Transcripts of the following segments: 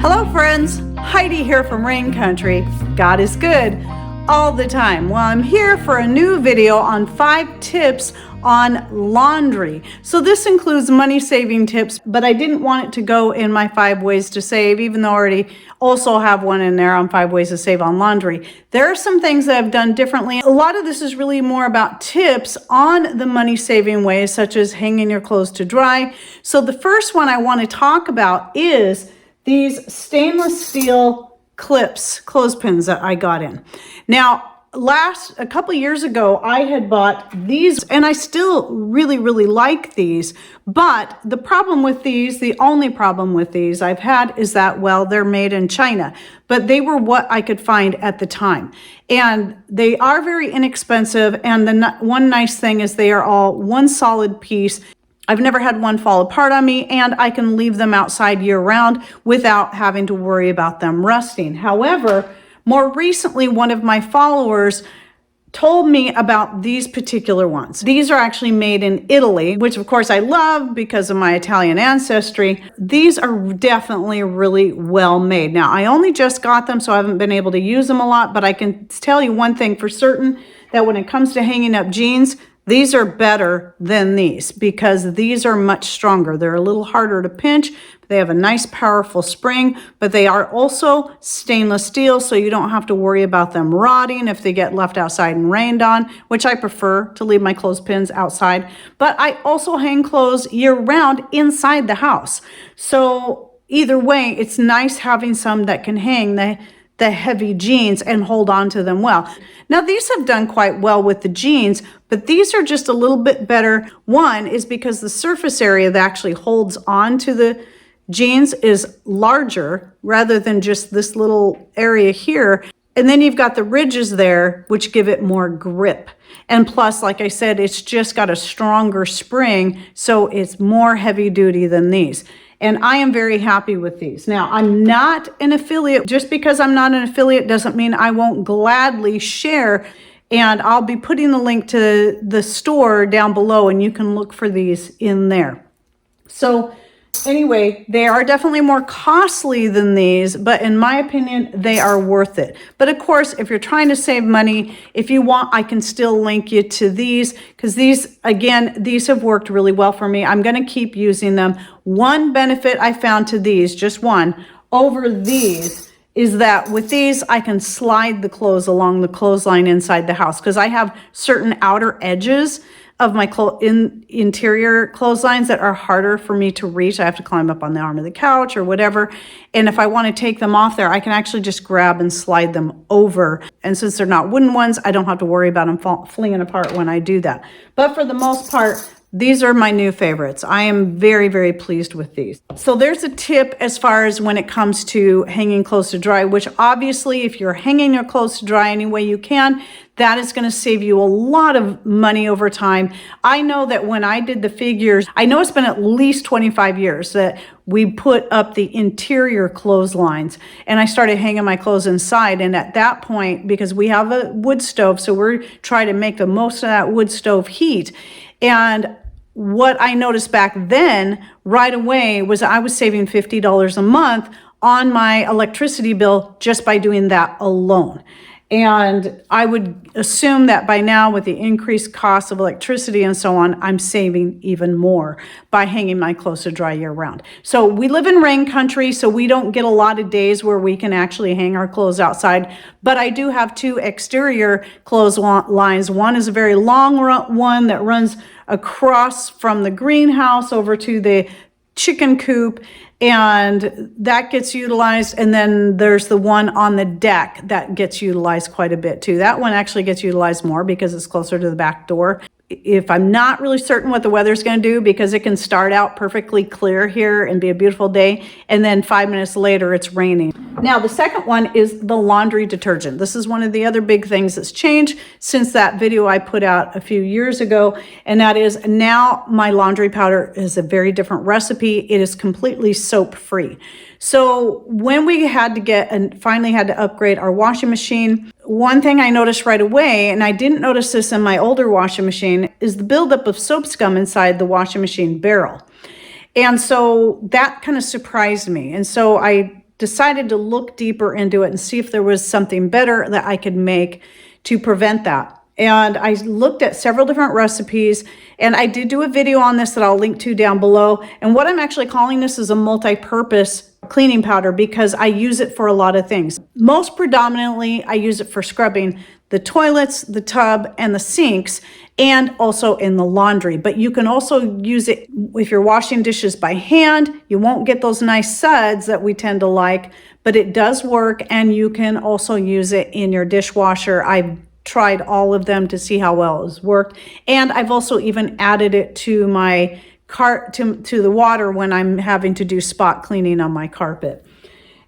Hello friends, Heidi here from Rain Country. God is good all the time. Well, I'm here for a new video on 5 tips on laundry. So this includes money saving tips, but I didn't want it to go in my 5 ways to save, even though I already also have one in there on 5 ways to save on laundry. There are some things that I've done differently. A lot of this is really more about tips on the money saving ways, such as hanging your clothes to dry. So the first one I want to talk about is these stainless steel clips, clothespins that I got in. Now, a couple years ago, I had bought these, and I still really like these. But the problem with these, the only problem with these I've had is that, well, they're made in China, but they were what I could find at the time. And they are very inexpensive. And the one nice thing is they are all one solid piece. I've never had one fall apart on me, and I can leave them outside year round without having to worry about them rusting. However, more recently, one of my followers told me about these particular ones. These are actually made in Italy, which of course I love because of my Italian ancestry. These are definitely really well made. Now, I only just got them, so I haven't been able to use them a lot, but I can tell you one thing for certain, that when it comes to hanging up jeans, these are better than these because these are much stronger. They're a little harder to pinch. They have a nice powerful spring, but they are also stainless steel, so you don't have to worry about them rotting if they get left outside and rained on, which I prefer to leave my clothespins outside. But I also hang clothes year round inside the house. So either way, it's nice having some that can hang the heavy jeans and hold on to them well. Now, these have done quite well with the jeans, but these are just a little bit better. One is because the surface area that actually holds on to the jeans is larger rather than just this little area here. And then you've got the ridges there, which give it more grip. And plus, like I said, it's just got a stronger spring, so it's more heavy duty than these. And I am very happy with these. Now, I'm not an affiliate. Just because I'm not an affiliate doesn't mean I won't gladly share. And I'll be putting the link to the store down below, and you can look for these in there. So anyway, they are definitely more costly than these, but in my opinion, they are worth it. But of course, if you're trying to save money, if you want, I can still link you to these because these, again, these have worked really well for me. I'm going to keep using them. One benefit I found to these, just one, over these, is that with these, I can slide the clothes along the clothesline inside the house because I have certain outer edges of my interior clotheslines that are harder for me to reach. I have to climb up on the arm of the couch or whatever. And if I want to take them off there, I can actually just grab and slide them over. And since they're not wooden ones, I don't have to worry about them flinging apart when I do that. But for the most part, these are my new favorites. I am very pleased with these. So there's a tip as far as when it comes to hanging clothes to dry, which obviously if you're hanging your clothes to dry any way you can, that is going to save you a lot of money over time. I know that when I did the figures, I know it's been at least 25 years that we put up the interior clotheslines and I started hanging my clothes inside. And at that point, because we have a wood stove, so we're trying to make the most of that wood stove heat. And what I noticed back then right away was I was saving $50 a month on my electricity bill just by doing that alone. And I would assume that by now, with the increased cost of electricity and so on, I'm saving even more by hanging my clothes to dry year round. So we live in rain country, so we don't get a lot of days where we can actually hang our clothes outside. But I do have 2 exterior clotheslines. One is a very long one that runs across from the greenhouse over to the chicken coop, and that gets utilized. And then there's the one on the deck that gets utilized quite a bit too. That one actually gets utilized more because it's closer to the back door. If I'm not really certain what the weather's going to do, because it can start out perfectly clear here and be a beautiful day, and then 5 minutes later it's raining. Now, the second one is the laundry detergent. This is one of the other big things that's changed since that video I put out a few years ago, and that is now my laundry powder is a very different recipe. It is completely soap-free. So when we had to get and finally had to upgrade our washing machine, one thing I noticed right away, and I didn't notice this in my older washing machine, is the buildup of soap scum inside the washing machine barrel. And so that kind of surprised me. And so I decided to look deeper into it and see if there was something better that I could make to prevent that. And I looked at several different recipes, and I did do a video on this that I'll link to down below. And what I'm actually calling this is a multi-purpose cleaning powder because I use it for a lot of things. Most predominantly, I use it for scrubbing the toilets, the tub, and the sinks, and also in the laundry. But you can also use it if you're washing dishes by hand. You won't get those nice suds that we tend to like, but it does work, and you can also use it in your dishwasher. I've tried all of them to see how well it has worked. And I've also even added it to my to the water when I'm having to do spot cleaning on my carpet.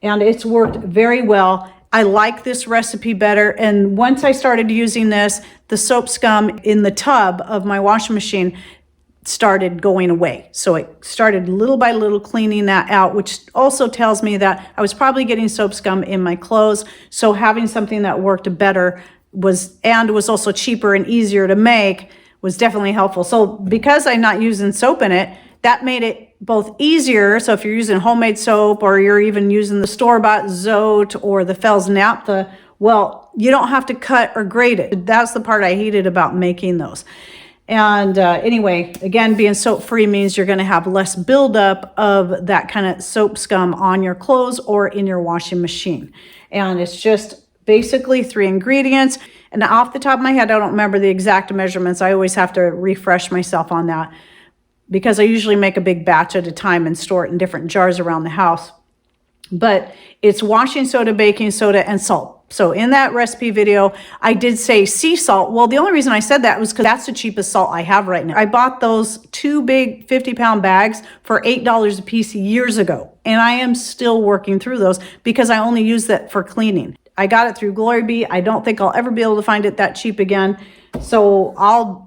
And it's worked very well. I like this recipe better. And once I started using this, the soap scum in the tub of my washing machine started going away. So it started little by little cleaning that out, which also tells me that I was probably getting soap scum in my clothes. So having something that worked better was also cheaper and easier to make was definitely helpful. So because I'm not using soap in it, that made it both easier. So if you're using homemade soap or you're even using the store-bought Zote or the Fels Naphtha, well, you don't have to cut or grate it. That's the part I hated about making those. And anyway, again, being soap-free means you're going to have less buildup of that kind of soap scum on your clothes or in your washing machine. And it's just basically 3 ingredients. And off the top of my head, I don't remember the exact measurements. I always have to refresh myself on that because I usually make a big batch at a time and store it in different jars around the house. But it's washing soda, baking soda, and salt. So in that recipe video, I did say sea salt. Well, the only reason I said that was because that's the cheapest salt I have right now. I bought those 2 big 50-pound bags for $8 a piece years ago. And I am still working through those because I only use that for cleaning. I got it through Glory Bee. I don't think I'll ever be able to find it that cheap again. So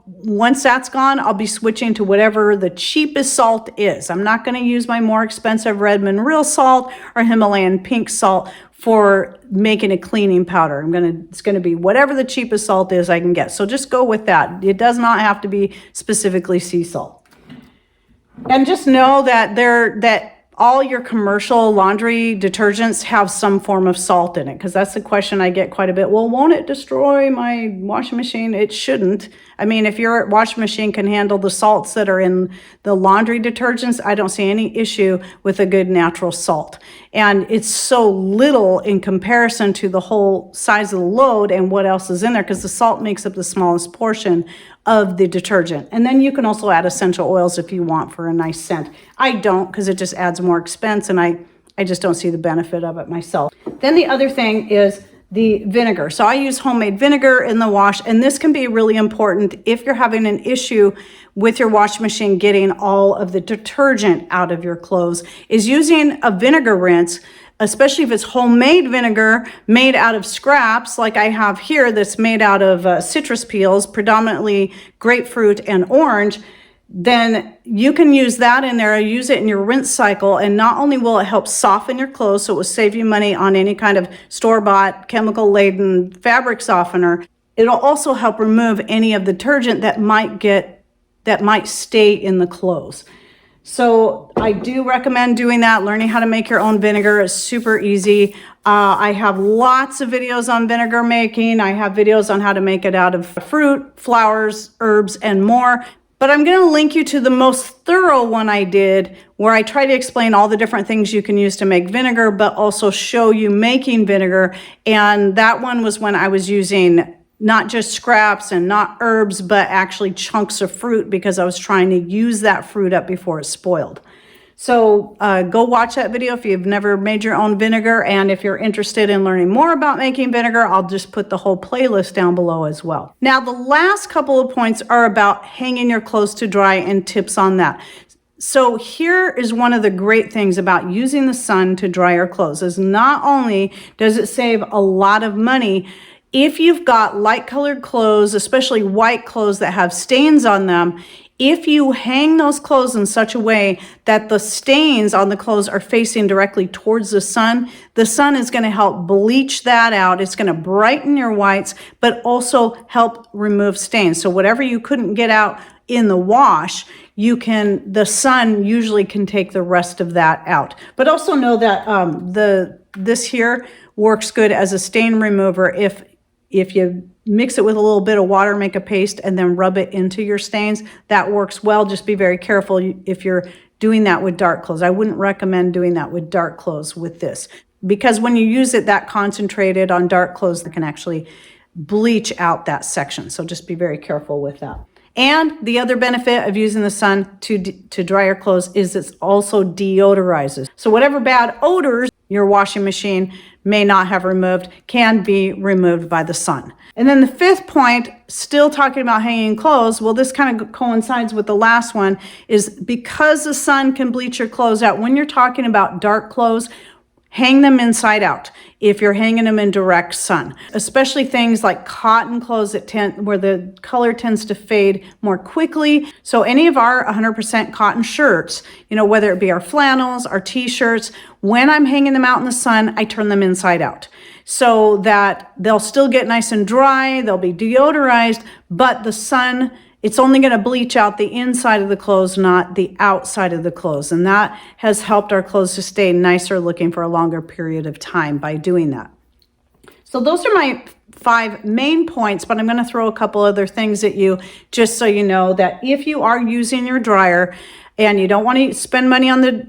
once that's gone, I'll be switching to whatever the cheapest salt is. I'm not going to use my more expensive Redmond real salt or Himalayan pink salt for making a cleaning powder. It's going to be whatever the cheapest salt is I can get. So just go with that. It does not have to be specifically sea salt. And just know that all your commercial laundry detergents have some form of salt in it, because that's the question I get quite a bit. Well, won't it destroy my washing machine? It shouldn't. I mean, if your washing machine can handle the salts that are in the laundry detergents, I don't see any issue with a good natural salt. And it's so little in comparison to the whole size of the load and what else is in there, because the salt makes up the smallest portion of the detergent. And then you can also add essential oils if you want for a nice scent. I don't, because it just adds more expense, and I just don't see the benefit of it myself. Then the other thing is the vinegar. So I use homemade vinegar in the wash, and this can be really important if you're having an issue with your washing machine getting all of the detergent out of your clothes, is using a vinegar rinse, especially if it's homemade vinegar made out of scraps like I have here that's made out of citrus peels, predominantly grapefruit and orange. Then you can use that in there, use it in your rinse cycle, and not only will it help soften your clothes, so it will save you money on any kind of store-bought chemical-laden fabric softener, it'll also help remove any of the detergent that might stay in the clothes. So I do recommend doing that. Learning how to make your own vinegar is super easy. I have lots of videos on vinegar making. I have videos on how to make it out of fruit, flowers, herbs, and more. But I'm going to link you to the most thorough one I did, where I try to explain all the different things you can use to make vinegar, but also show you making vinegar. And that one was when I was using not just scraps and not herbs, but actually chunks of fruit, because I was trying to use that fruit up before it spoiled. So go watch that video if you've never made your own vinegar. And if you're interested in learning more about making vinegar, I'll just put the whole playlist down below as well. Now, the last couple of points are about hanging your clothes to dry and tips on that. So here is one of the great things about using the sun to dry your clothes, is not only does it save a lot of money, if you've got light colored clothes, especially white clothes that have stains on them, if you hang those clothes in such a way that the stains on the clothes are facing directly towards the sun is going to help bleach that out. It's going to brighten your whites, but also help remove stains. So whatever you couldn't get out in the wash, the sun usually can take the rest of that out. But also know that this here works good as a stain remover if you mix it with a little bit of water, make a paste, and then rub it into your stains. That works well. Just be very careful if you're doing that with dark clothes. I wouldn't recommend doing that with dark clothes with this, because when you use it that concentrated on dark clothes, it can actually bleach out that section. So just be very careful with that. And the other benefit of using the sun to dry your clothes is it also deodorizes. So whatever bad odors your washing machine may not have removed can be removed by the sun. And then the fifth point, still talking about hanging clothes, well, this kind of coincides with the last one, is because the sun can bleach your clothes out, when you're talking about dark clothes, hang them inside out if you're hanging them in direct sun, especially things like cotton clothes where the color tends to fade more quickly. So any of our 100% cotton shirts, whether it be our flannels, our t-shirts, when I'm hanging them out in the sun, I turn them inside out so that they'll still get nice and dry, they'll be deodorized, but the sun, it's only going to bleach out the inside of the clothes, not the outside of the clothes. And that has helped our clothes to stay nicer looking for a longer period of time by doing that. So those are my 5 main points, but I'm going to throw a couple other things at you just so you know that if you are using your dryer and you don't want to spend money on the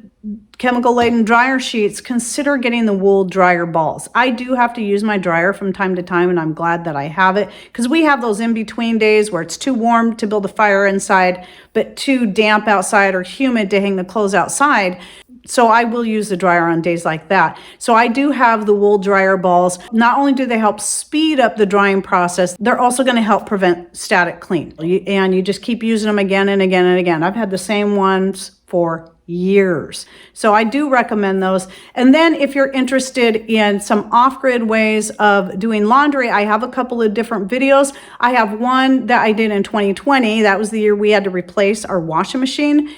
chemical-laden dryer sheets, consider getting the wool dryer balls. I do have to use my dryer from time to time, and I'm glad that I have it, because we have those in-between days where it's too warm to build a fire inside, but too damp outside or humid to hang the clothes outside. So I will use the dryer on days like that. So I do have the wool dryer balls. Not only do they help speed up the drying process, they're also going to help prevent static cling. And you just keep using them again and again and again. I've had the same ones for years. So I do recommend those. And then if you're interested in some off-grid ways of doing laundry, I have a couple of different videos. I have one that I did in 2020. That was the year we had to replace our washing machine.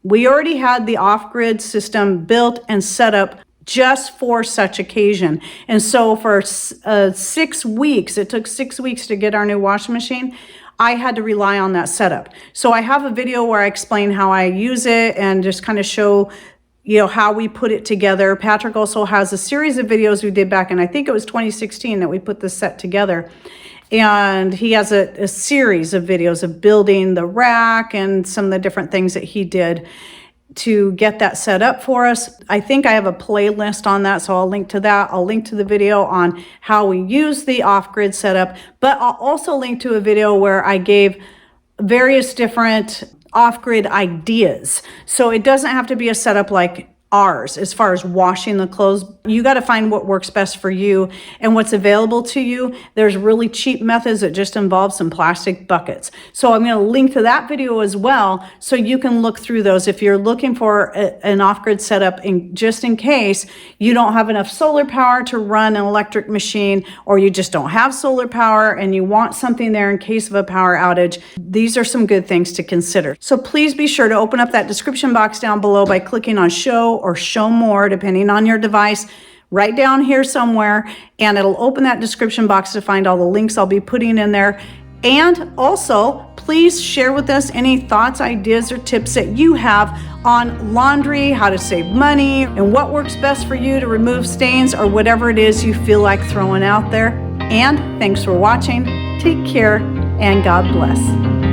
We already had the off-grid system built and set up just for such occasion. And so for 6 weeks, it took 6 weeks to get our new washing machine, I had to rely on that setup. So I have a video where I explain how I use it and just kind of show how we put it together. Patrick also has a series of videos we did back in, I think it was 2016 that we put this set together. And he has a series of videos of building the rack and some of the different things that he did to get that set up for us. I think I have a playlist on that, so I'll link to that. I'll link to the video on how we use the off-grid setup, but I'll also link to a video where I gave various different off-grid ideas. So it doesn't have to be a setup like ours as far as washing the clothes. You got to find what works best for you and what's available to you. There's really cheap methods that just involve some plastic buckets. So I'm going to link to that video as well so you can look through those if you're looking for an off-grid setup, just in case you don't have enough solar power to run an electric machine, or you just don't have solar power and you want something there in case of a power outage. These are some good things to consider. So please be sure to open up that description box down below by clicking on show or show more, depending on your device, right down here somewhere, and it'll open that description box to find all the links I'll be putting in there. And also, please share with us any thoughts, ideas, or tips that you have on laundry, how to save money, and what works best for you to remove stains or whatever it is you feel like throwing out there. And thanks for watching. Take care, and God bless.